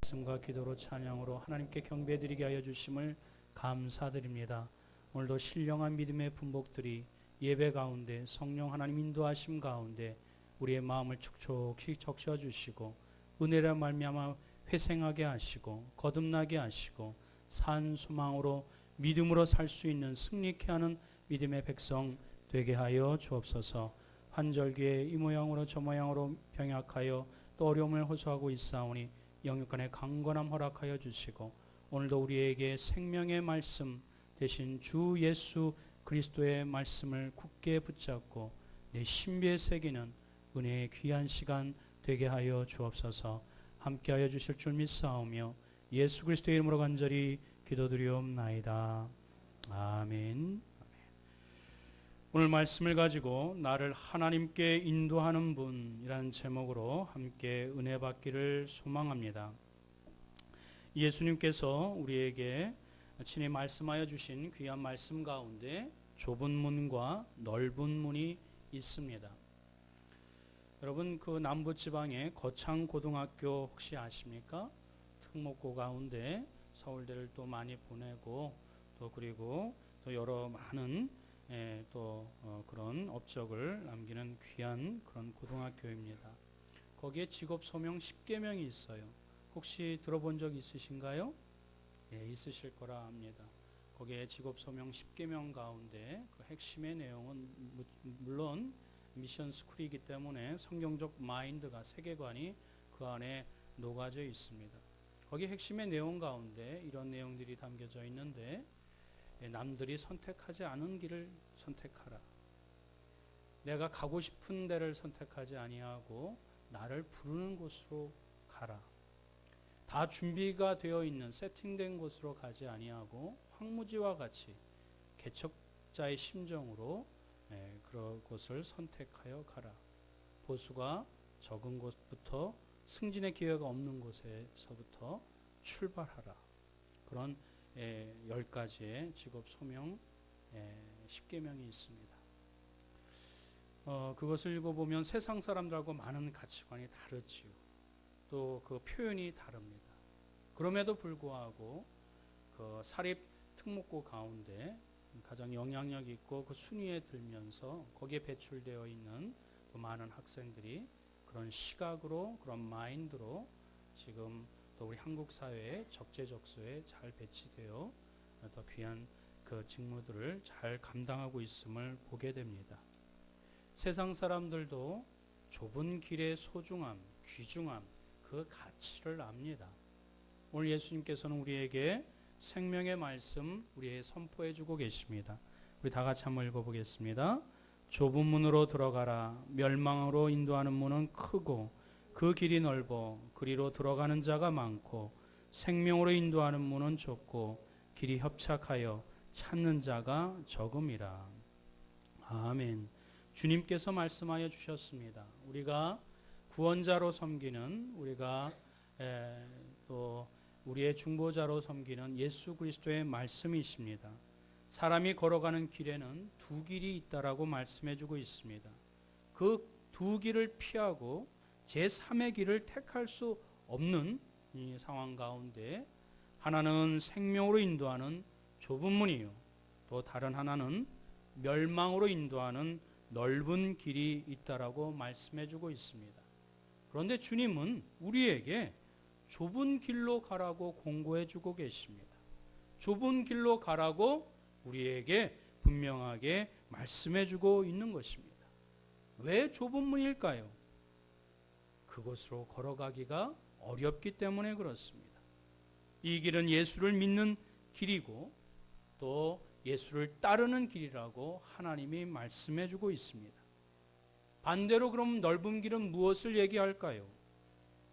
말씀과 기도로 찬양으로 하나님께 경배드리게 하여 주심을 감사드립니다. 오늘도 신령한 믿음의 분복들이 예배 가운데 성령 하나님 인도하심 가운데 우리의 마음을 촉촉히 적셔 주시고 은혜로 말미암아 회생하게 하시고 거듭나게 하시고 산 소망으로 믿음으로 살 수 있는 승리케 하는 믿음의 백성 되게 하여 주옵소서. 환절기에 이 모양으로 저 모양으로 병약하여 또 어려움을 호소하고 있사오니 영육간의 강건함 허락하여 주시고 오늘도 우리에게 생명의 말씀 대신 주 예수 그리스도의 말씀을 굳게 붙잡고 내 신비에 새기는 은혜의 귀한 시간 되게 하여 주옵소서. 함께하여 주실 줄 믿사오며 예수 그리스도의 이름으로 간절히 기도드리옵나이다. 아멘. 오늘 말씀을 가지고 나를 하나님께 인도하는 분이라는 제목으로 함께 은혜 받기를 소망합니다. 예수님께서 우리에게 친히 말씀하여 주신 귀한 말씀 가운데 좁은 문과 넓은 문이 있습니다. 여러분, 그 남부지방의 거창고등학교 혹시 아십니까? 특목고 가운데 서울대를 또 많이 보내고 또 그리고 또 여러 많은 그런 업적을 남기는 귀한 그런 고등학교입니다. 거기에 직업 소명 10계명이 있어요. 혹시 들어본 적 있으신가요? 예, 있으실 거라 합니다. 거기에 직업 소명 10계명 가운데 그 핵심의 내용은 물론 미션 스쿨이기 때문에 성경적 마인드가 세계관이 그 안에 녹아져 있습니다. 거기 핵심의 내용 가운데 이런 내용들이 담겨져 있는데 남들이 선택하지 않은 길을 선택하라. 내가 가고 싶은 데를 선택하지 아니하고 나를 부르는 곳으로 가라. 다 준비가 되어 있는 세팅된 곳으로 가지 아니하고 황무지와 같이 개척자의 심정으로 그런 곳을 선택하여 가라. 보수가 적은 곳부터 승진의 기회가 없는 곳에서부터 출발하라. 그런 10가지의 직업 소명 10계명이 있습니다. 그것을 읽어보면 세상 사람들하고 많은 가치관이 다르지요. 또 그 표현이 다릅니다. 그럼에도 불구하고 그 사립 특목고 가운데 가장 영향력 있고 그 순위에 들면서 거기에 배출되어 있는 그 많은 학생들이 그런 시각으로 그런 마인드로 지금 또 우리 한국 사회에 적재적소에 잘 배치되어 더 귀한 그 직무들을 잘 감당하고 있음을 보게 됩니다. 세상 사람들도 좁은 길의 소중함, 귀중함, 그 가치를 압니다. 오늘 예수님께서는 우리에게 생명의 말씀 우리에게 선포해 주고 계십니다. 우리 다 같이 한번 읽어보겠습니다. 좁은 문으로 들어가라. 멸망으로 인도하는 문은 크고 그 길이 넓어 그리로 들어가는 자가 많고 생명으로 인도하는 문은 좁고 길이 협착하여 찾는 자가 적음이라. 아멘. 주님께서 말씀하여 주셨습니다. 우리가 구원자로 섬기는 우리가 또 우리의 중보자로 섬기는 예수 그리스도의 말씀이십니다. 사람이 걸어가는 길에는 두 길이 있다라고 말씀해 주고 있습니다. 그 두 길을 피하고 제3의 길을 택할 수 없는 이 상황 가운데 하나는 생명으로 인도하는 좁은 문이요, 또 다른 하나는 멸망으로 인도하는 넓은 길이 있다라고 말씀해 주고 있습니다. 그런데 주님은 우리에게 좁은 길로 가라고 공고해 주고 계십니다. 좁은 길로 가라고 우리에게 분명하게 말씀해 주고 있는 것입니다. 왜 좁은 문일까요? 그곳으로 걸어가기가 어렵기 때문에 그렇습니다. 이 길은 예수를 믿는 길이고 또 예수를 따르는 길이라고 하나님이 말씀해 주고 있습니다. 반대로 그럼 넓은 길은 무엇을 얘기할까요?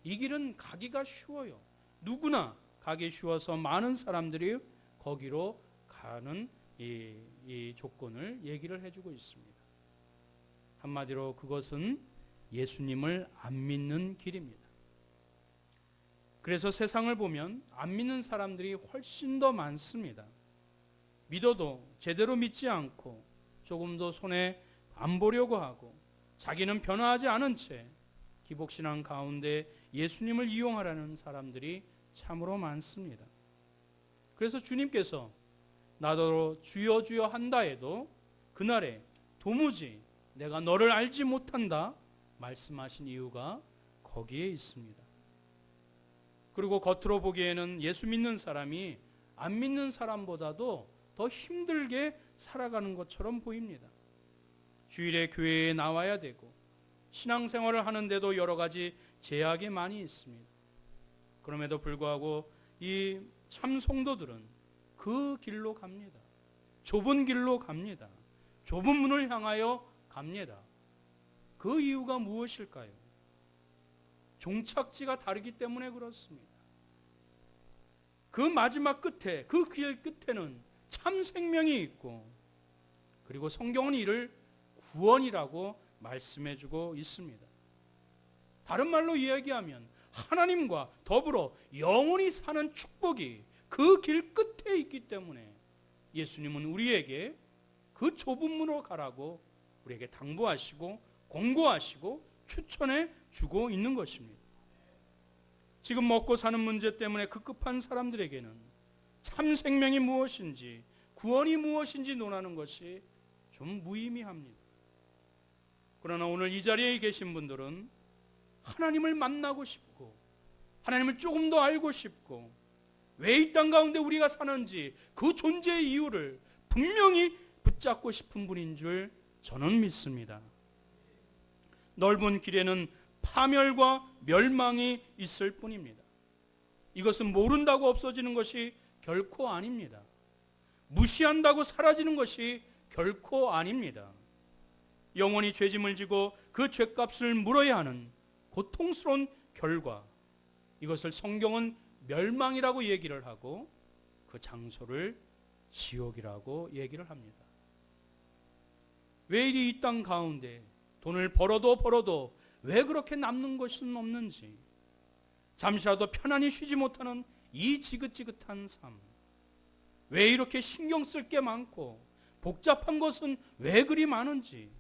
이 길은 가기가 쉬워요. 누구나 가기 쉬워서 많은 사람들이 거기로 가는 이 조건을 얘기를 해주고 있습니다. 한마디로 그것은 예수님을 안 믿는 길입니다. 그래서 세상을 보면 안 믿는 사람들이 훨씬 더 많습니다. 믿어도 제대로 믿지 않고 조금도 손해 안 보려고 하고 자기는 변화하지 않은 채 기복신앙 가운데 예수님을 이용하라는 사람들이 참으로 많습니다. 그래서 주님께서 나더러 주여 주여 한다 해도 그날에 도무지 내가 너를 알지 못한다 말씀하신 이유가 거기에 있습니다. 그리고 겉으로 보기에는 예수 믿는 사람이 안 믿는 사람보다도 더 힘들게 살아가는 것처럼 보입니다. 주일에 교회에 나와야 되고 신앙생활을 하는데도 여러 가지 제약이 많이 있습니다. 그럼에도 불구하고 이 참 성도들은 그 길로 갑니다. 좁은 길로 갑니다. 좁은 문을 향하여 갑니다. 그 이유가 무엇일까요? 종착지가 다르기 때문에 그렇습니다. 그 마지막 끝에, 그 길 끝에는 참 생명이 있고, 그리고 성경은 이를 구원이라고 말씀해주고 있습니다. 다른 말로 이야기하면 하나님과 더불어 영원히 사는 축복이 그 길 끝에 있기 때문에 예수님은 우리에게 그 좁은 문으로 가라고 우리에게 당부하시고 공고하시고 추천해 주고 있는 것입니다. 지금 먹고 사는 문제 때문에 급급한 사람들에게는 참 생명이 무엇인지 구원이 무엇인지 논하는 것이 좀 무의미합니다. 그러나 오늘 이 자리에 계신 분들은 하나님을 만나고 싶고 하나님을 조금 더 알고 싶고 왜 이 땅 가운데 우리가 사는지 그 존재의 이유를 분명히 붙잡고 싶은 분인 줄 저는 믿습니다. 넓은 길에는 파멸과 멸망이 있을 뿐입니다. 이것은 모른다고 없어지는 것이 결코 아닙니다. 무시한다고 사라지는 것이 결코 아닙니다. 영원히 죄짐을 지고 그 죄값을 물어야 하는 고통스러운 결과, 이것을 성경은 멸망이라고 얘기를 하고 그 장소를 지옥이라고 얘기를 합니다. 왜 이리 이 땅 가운데 돈을 벌어도 왜 그렇게 남는 것은 없는지, 잠시라도 편안히 쉬지 못하는 이 지긋지긋한 삶, 왜 이렇게 신경 쓸 게 많고 복잡한 것은 왜 그리 많은지,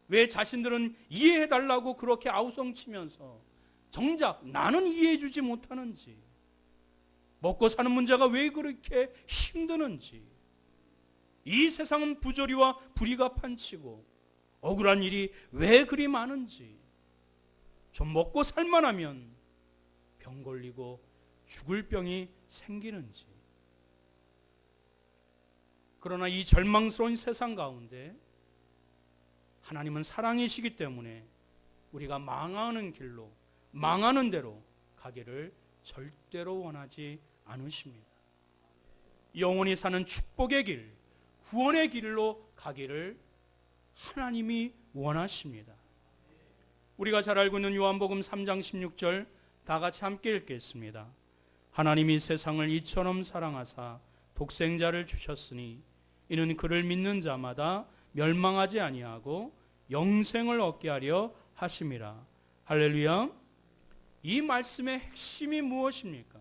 왜 자신들은 이해해달라고 그렇게 아우성치면서 정작 나는 이해해주지 못하는지, 먹고 사는 문제가 왜 그렇게 힘드는지, 이 세상은 부조리와 불의가 판치고 억울한 일이 왜 그리 많은지, 좀 먹고 살만하면 병 걸리고 죽을 병이 생기는지. 그러나 이 절망스러운 세상 가운데 하나님은 사랑이시기 때문에 우리가 망하는 길로, 망하는 대로 가기를 절대로 원하지 않으십니다. 영원히 사는 축복의 길, 구원의 길로 가기를 하나님이 원하십니다. 우리가 잘 알고 있는 요한복음 3장 16절 다 같이 함께 읽겠습니다. 하나님이 세상을 이처럼 사랑하사 독생자를 주셨으니 이는 그를 믿는 자마다 멸망하지 아니하고 영생을 얻게 하려 하심이라. 할렐루야. 이 말씀의 핵심이 무엇입니까?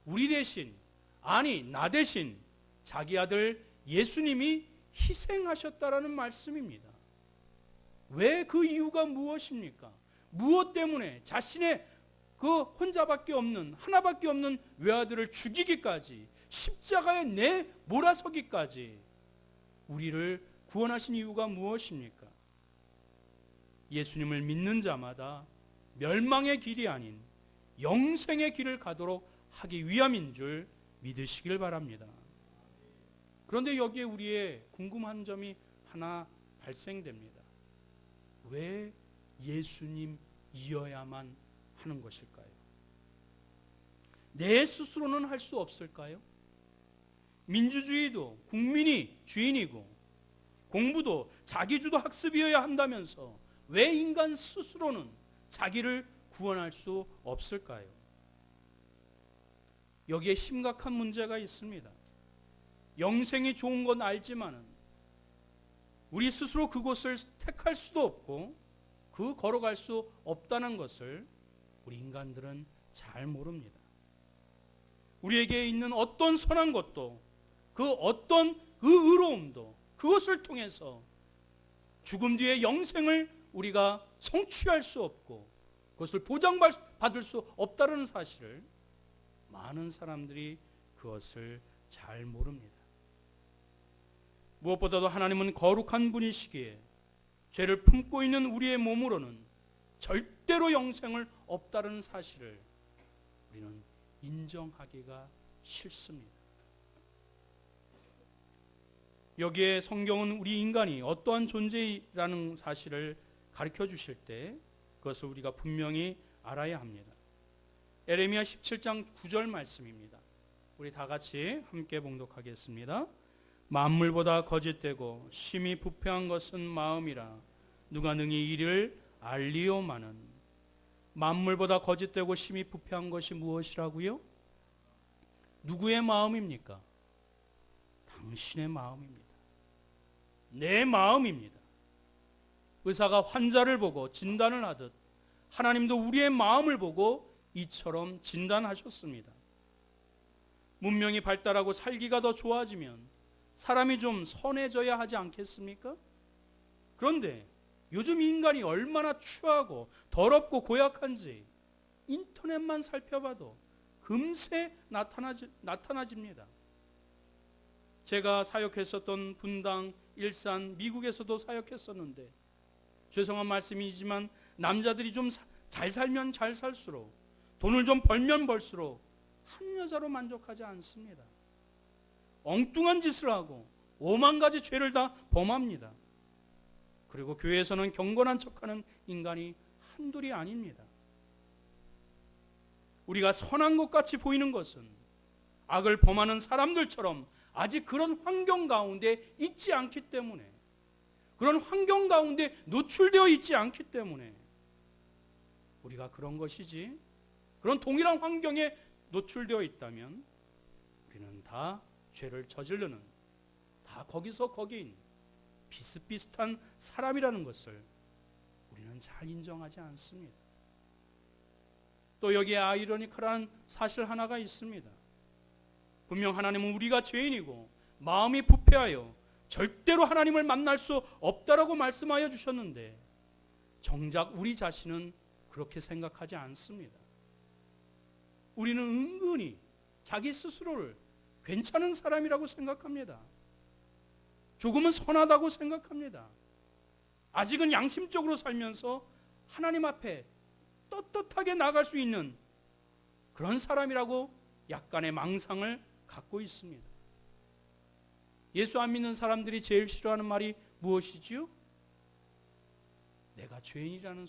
우리 대신, 아니 나 대신 자기 아들 예수님이 희생하셨다라는 말씀입니다. 왜 그 이유가 무엇입니까? 무엇 때문에 자신의 그 혼자밖에 없는, 하나밖에 없는 외아들을 죽이기까지, 십자가에 내 몰아서기까지 우리를 구원하신 이유가 무엇입니까? 예수님을 믿는 자마다 멸망의 길이 아닌 영생의 길을 가도록 하기 위함인 줄 믿으시길 바랍니다. 그런데 여기에 우리의 궁금한 점이 하나 발생됩니다. 왜 예수님이어야만 하는 것일까요? 내 스스로는 할 수 없을까요? 민주주의도 국민이 주인이고 공부도 자기주도 학습이어야 한다면서 왜 인간 스스로는 자기를 구원할 수 없을까요? 여기에 심각한 문제가 있습니다. 영생이 좋은 건 알지만은 우리 스스로 그곳을 택할 수도 없고 그 걸어갈 수 없다는 것을 우리 인간들은 잘 모릅니다. 우리에게 있는 어떤 선한 것도, 그 어떤 그 의로움도 그것을 통해서 죽음 뒤에 영생을 우리가 성취할 수 없고 그것을 보장받을 수 없다는 사실을 많은 사람들이 그것을 잘 모릅니다. 무엇보다도 하나님은 거룩한 분이시기에 죄를 품고 있는 우리의 몸으로는 절대로 영생을 없다는 사실을 우리는 인정하기가 싫습니다. 여기에 성경은 우리 인간이 어떠한 존재라는 사실을 가르쳐 주실 때 그것을 우리가 분명히 알아야 합니다. 에레미야 17장 9절 말씀입니다. 우리 다 같이 함께 봉독하겠습니다. 만물보다 거짓되고 심히 부패한 것은 마음이라 누가 능히 이를 알리오마는. 만물보다 거짓되고 심히 부패한 것이 무엇이라고요? 누구의 마음입니까? 당신의 마음입니다. 내 마음입니다. 의사가 환자를 보고 진단을 하듯 하나님도 우리의 마음을 보고 이처럼 진단하셨습니다. 문명이 발달하고 살기가 더 좋아지면 사람이 좀 선해져야 하지 않겠습니까? 그런데 요즘 인간이 얼마나 추하고 더럽고 고약한지 인터넷만 살펴봐도 금세 나타나집니다. 제가 사역했었던 분당, 일산, 미국에서도 사역했었는데 죄송한 말씀이지만 남자들이 좀 잘 살면 잘 살수록 돈을 좀 벌면 벌수록 한 여자로 만족하지 않습니다. 엉뚱한 짓을 하고 오만 가지 죄를 다 범합니다. 그리고 교회에서는 경건한 척하는 인간이 한둘이 아닙니다. 우리가 선한 것 같이 보이는 것은 악을 범하는 사람들처럼 아직 그런 환경 가운데 있지 않기 때문에, 그런 환경 가운데 노출되어 있지 않기 때문에 우리가 그런 것이지, 그런 동일한 환경에 노출되어 있다면 우리는 다 죄를 저지르는, 다 거기서 거기인 비슷비슷한 사람이라는 것을 우리는 잘 인정하지 않습니다. 또 여기에 아이러니컬한 사실 하나가 있습니다. 분명 하나님은 우리가 죄인이고 마음이 부패하여 절대로 하나님을 만날 수 없다라고 말씀하여 주셨는데 정작 우리 자신은 그렇게 생각하지 않습니다. 우리는 은근히 자기 스스로를 괜찮은 사람이라고 생각합니다. 조금은 선하다고 생각합니다. 아직은 양심적으로 살면서 하나님 앞에 떳떳하게 나갈 수 있는 그런 사람이라고 약간의 망상을 갖고 있습니다. 예수 안 믿는 사람들이 제일 싫어하는 말이 무엇이지요? 내가 죄인이라는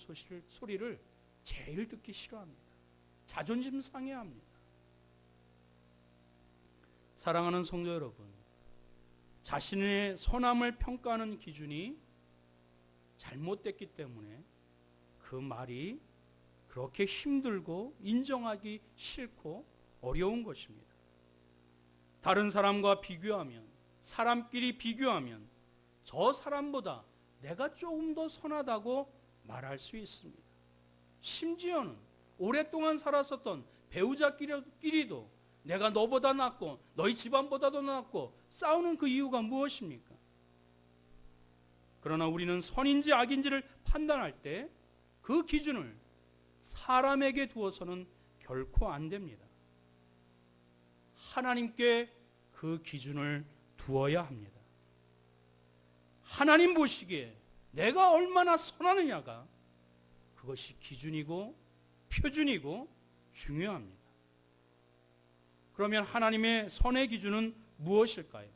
소리를 제일 듣기 싫어합니다. 자존심 상해합니다. 사랑하는 성도 여러분, 자신의 선함을 평가하는 기준이 잘못됐기 때문에 그 말이 그렇게 힘들고 인정하기 싫고 어려운 것입니다. 다른 사람과 비교하면, 사람끼리 비교하면 저 사람보다 내가 조금 더 선하다고 말할 수 있습니다. 심지어는 오랫동안 살았었던 배우자끼리도 내가 너보다 낫고 너희 집안보다도 낫고 싸우는 그 이유가 무엇입니까? 그러나 우리는 선인지 악인지를 판단할 때 그 기준을 사람에게 두어서는 결코 안 됩니다. 하나님께 그 기준을 두어야 합니다. 하나님 보시기에 내가 얼마나 선하느냐가 그것이 기준이고 표준이고 중요합니다. 그러면 하나님의 선의 기준은 무엇일까요?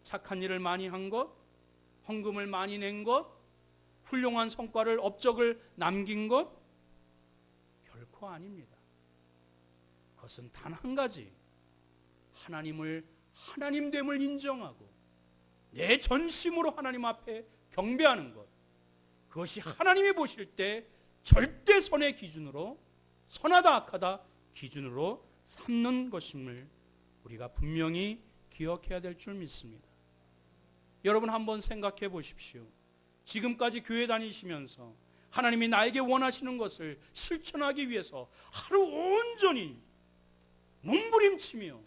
착한 일을 많이 한 것, 헌금을 많이 낸 것, 훌륭한 성과를 업적을 남긴 것? 결코 아닙니다. 그것은 단 한 가지, 하나님을 하나님됨을 인정하고 내 전심으로 하나님 앞에 경배하는 것, 그것이 하나님이 보실 때 절대 선의 기준으로, 선하다 악하다 기준으로 삼는 것임을 우리가 분명히 기억해야 될 줄 믿습니다. 여러분 한번 생각해 보십시오. 지금까지 교회 다니시면서 하나님이 나에게 원하시는 것을 실천하기 위해서 하루 온전히 몸부림치며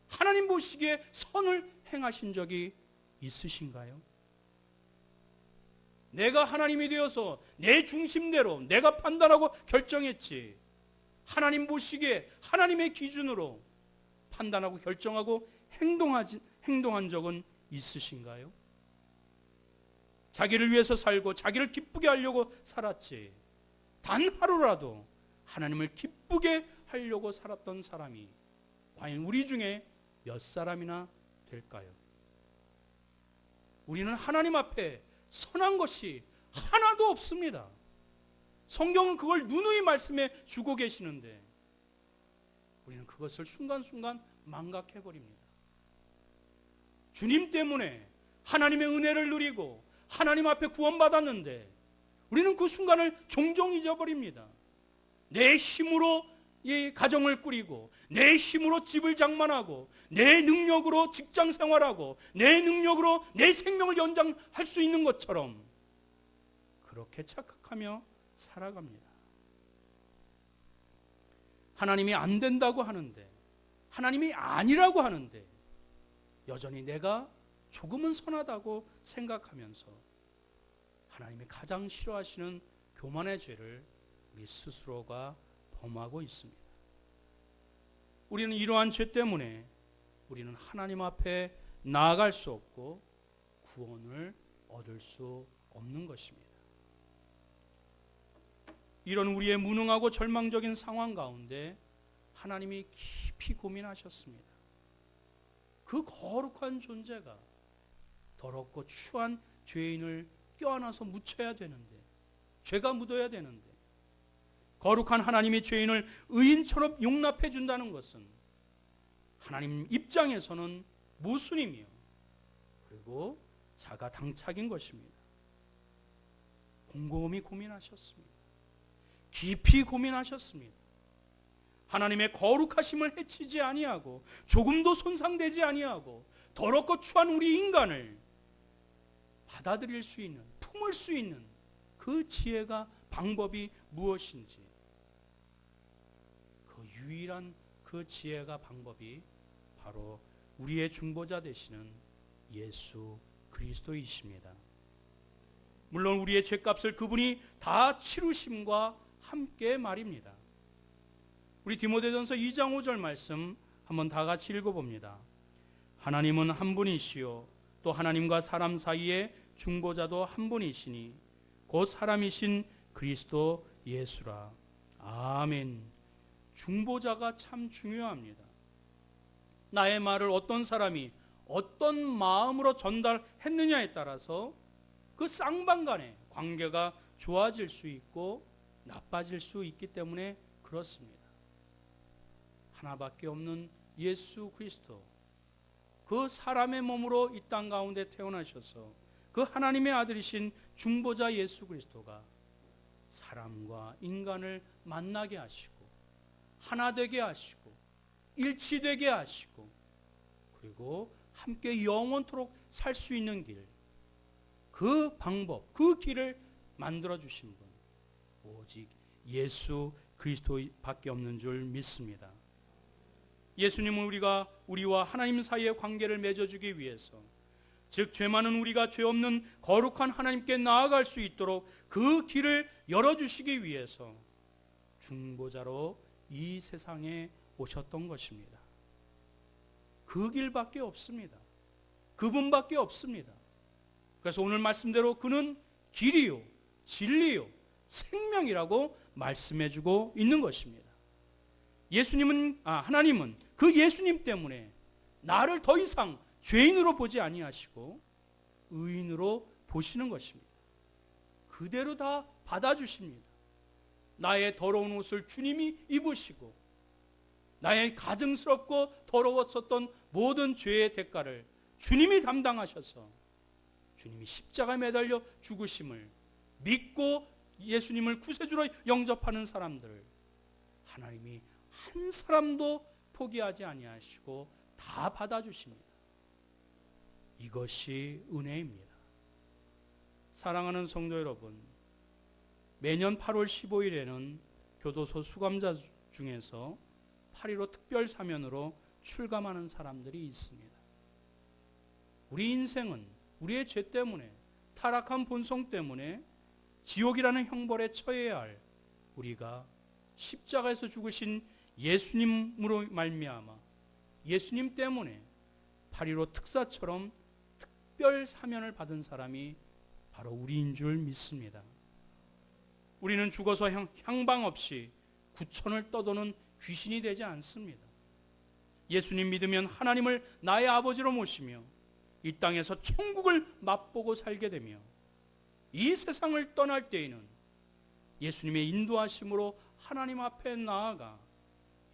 하나님 보시기에 선을 행하신 적이 있으신가요? 내가 하나님이 되어서 내 중심대로 내가 판단하고 결정했지, 하나님 보시기에 하나님의 기준으로 판단하고 결정하고 행동한 적은 있으신가요? 자기를 위해서 살고 자기를 기쁘게 하려고 살았지, 단 하루라도 하나님을 기쁘게 하려고 살았던 사람이 과연 우리 중에 몇 사람이나 될까요? 우리는 하나님 앞에 선한 것이 하나도 없습니다. 성경은 그걸 누누이 말씀해 주고 계시는데 우리는 그것을 순간순간 망각해버립니다. 주님 때문에 하나님의 은혜를 누리고 하나님 앞에 구원받았는데 우리는 그 순간을 종종 잊어버립니다. 내 힘으로 이 가정을 꾸리고 내 힘으로 집을 장만하고 내 능력으로 직장 생활하고 내 능력으로 내 생명을 연장할 수 있는 것처럼 그렇게 착각하며 살아갑니다. 하나님이 안 된다고 하는데, 하나님이 아니라고 하는데 여전히 내가 조금은 선하다고 생각하면서 하나님이 가장 싫어하시는 교만의 죄를 우리 스스로가 범하고 있습니다. 우리는 이러한 죄 때문에 우리는 하나님 앞에 나아갈 수 없고 구원을 얻을 수 없는 것입니다. 이런 우리의 무능하고 절망적인 상황 가운데 하나님이 깊이 고민하셨습니다. 그 거룩한 존재가 더럽고 추한 죄인을 껴안아서 묻혀야 되는데, 죄가 묻어야 되는데, 거룩한 하나님이 죄인을 의인처럼 용납해 준다는 것은 하나님 입장에서는 모순이며 그리고 자가당착인 것입니다. 곰곰이 고민하셨습니다. 깊이 고민하셨습니다. 하나님의 거룩하심을 해치지 아니하고 조금도 손상되지 아니하고 더럽고 추한 우리 인간을 받아들일 수 있는, 품을 수 있는 그 지혜가, 방법이 무엇인지, 그 유일한 그 지혜가, 방법이 바로 우리의 중보자 되시는 예수 그리스도이십니다. 물론 우리의 죄값을 그분이 다 치르심과 함께 말입니다. 우리 디모데전서 2장 5절 말씀 한번 다 같이 읽어봅니다. 하나님은 한 분이시요 또 하나님과 사람 사이에 중보자도 한 분이시니 곧 사람이신 그리스도 예수라. 아멘. 중보자가 참 중요합니다. 나의 말을 어떤 사람이 어떤 마음으로 전달했느냐에 따라서 그 쌍방간의 관계가 좋아질 수 있고 나빠질 수 있기 때문에 그렇습니다. 하나밖에 없는 예수 그리스도, 그 사람의 몸으로 이 땅 가운데 태어나셔서 그 하나님의 아들이신 중보자 예수 그리스도가 사람과 인간을 만나게 하시고 하나 되게 하시고 일치되게 하시고 그리고 함께 영원토록 살 수 있는 길, 그 방법, 그 길을 만들어 주신 분 오직 예수 그리스도밖에 없는 줄 믿습니다. 예수님은 우리와 하나님 사이의 관계를 맺어주기 위해서, 즉 죄 많은 우리가 죄 없는 거룩한 하나님께 나아갈 수 있도록 그 길을 열어주시기 위해서 중보자로 이 세상에 오셨던 것입니다. 그 길밖에 없습니다. 그분밖에 없습니다. 그래서 오늘 말씀대로 그는 길이요 진리요 생명이라고 말씀해주고 있는 것입니다. 하나님은 그 예수님 때문에 나를 더 이상 죄인으로 보지 아니하시고 의인으로 보시는 것입니다. 그대로 다 받아주십니다. 나의 더러운 옷을 주님이 입으시고 나의 가증스럽고 더러웠었던 모든 죄의 대가를 주님이 담당하셔서 주님이 십자가에 매달려 죽으심을 믿고 예수님을 구세주로 영접하는 사람들, 하나님이 한 사람도 포기하지 아니하시고 다 받아주십니다. 이것이 은혜입니다. 사랑하는 성도 여러분, 매년 8월 15일에는 교도소 수감자 중에서 8.15 특별 사면으로 출감하는 사람들이 있습니다. 우리 인생은 우리의 죄 때문에, 타락한 본성 때문에 지옥이라는 형벌에 처해야 할 우리가 십자가에서 죽으신 예수님으로 말미암아 예수님 때문에 8.15 특사처럼 특별 사면을 받은 사람이 바로 우리인 줄 믿습니다. 우리는 죽어서 향방 없이 구천을 떠도는 귀신이 되지 않습니다. 예수님 믿으면 하나님을 나의 아버지로 모시며 이 땅에서 천국을 맛보고 살게 되며 이 세상을 떠날 때에는 예수님의 인도하심으로 하나님 앞에 나아가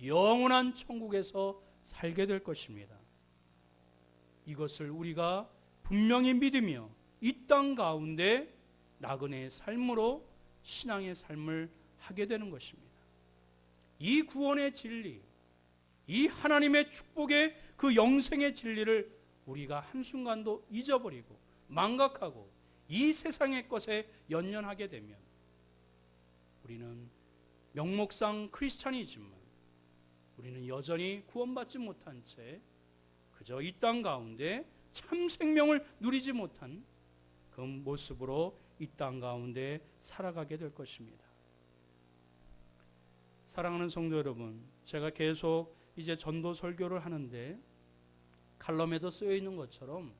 영원한 천국에서 살게 될 것입니다. 이것을 우리가 분명히 믿으며 이 땅 가운데 나그네의 삶으로 신앙의 삶을 하게 되는 것입니다. 이 구원의 진리, 이 하나님의 축복의 그 영생의 진리를 우리가 한순간도 잊어버리고 망각하고 이 세상의 것에 연연하게 되면 우리는 명목상 크리스찬이지만 우리는 여전히 구원받지 못한 채 그저 이 땅 가운데 참 생명을 누리지 못한 그 모습으로 이 땅 가운데 살아가게 될 것입니다. 사랑하는 성도 여러분, 제가 계속 이제 전도 설교를 하는데 칼럼에도 쓰여 있는 것처럼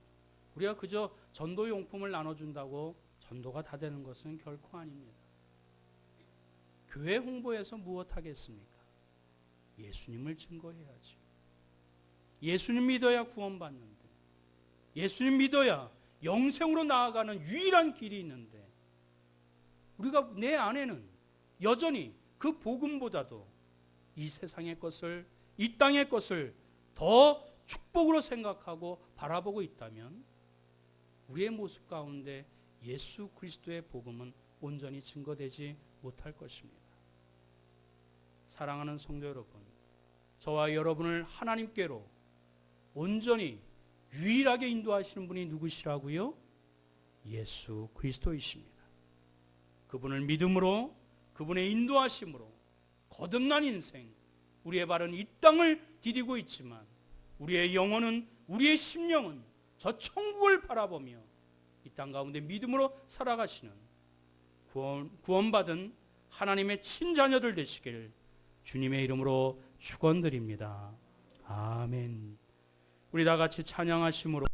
우리가 그저 전도 용품을 나눠준다고 전도가 다 되는 것은 결코 아닙니다. 교회 홍보에서 무엇 하겠습니까? 예수님을 증거해야지. 예수님 믿어야 구원받는데, 예수님 믿어야 영생으로 나아가는 유일한 길이 있는데, 우리가 내 안에는 여전히 그 복음보다도 이 세상의 것을, 이 땅의 것을 더 축복으로 생각하고 바라보고 있다면 우리의 모습 가운데 예수 그리스도의 복음은 온전히 증거되지 못할 것입니다. 사랑하는 성도 여러분, 저와 여러분을 하나님께로 온전히 유일하게 인도하시는 분이 누구시라고요? 예수 그리스도이십니다. 그분을 믿음으로, 그분의 인도하심으로 거듭난 인생, 우리의 발은 이 땅을 디디고 있지만 우리의 영혼은, 우리의 심령은 저 천국을 바라보며 이 땅 가운데 믿음으로 살아가시는 구원받은 하나님의 친자녀들 되시길 주님의 이름으로 축원드립니다. 아멘. 우리 다 같이 찬양하심으로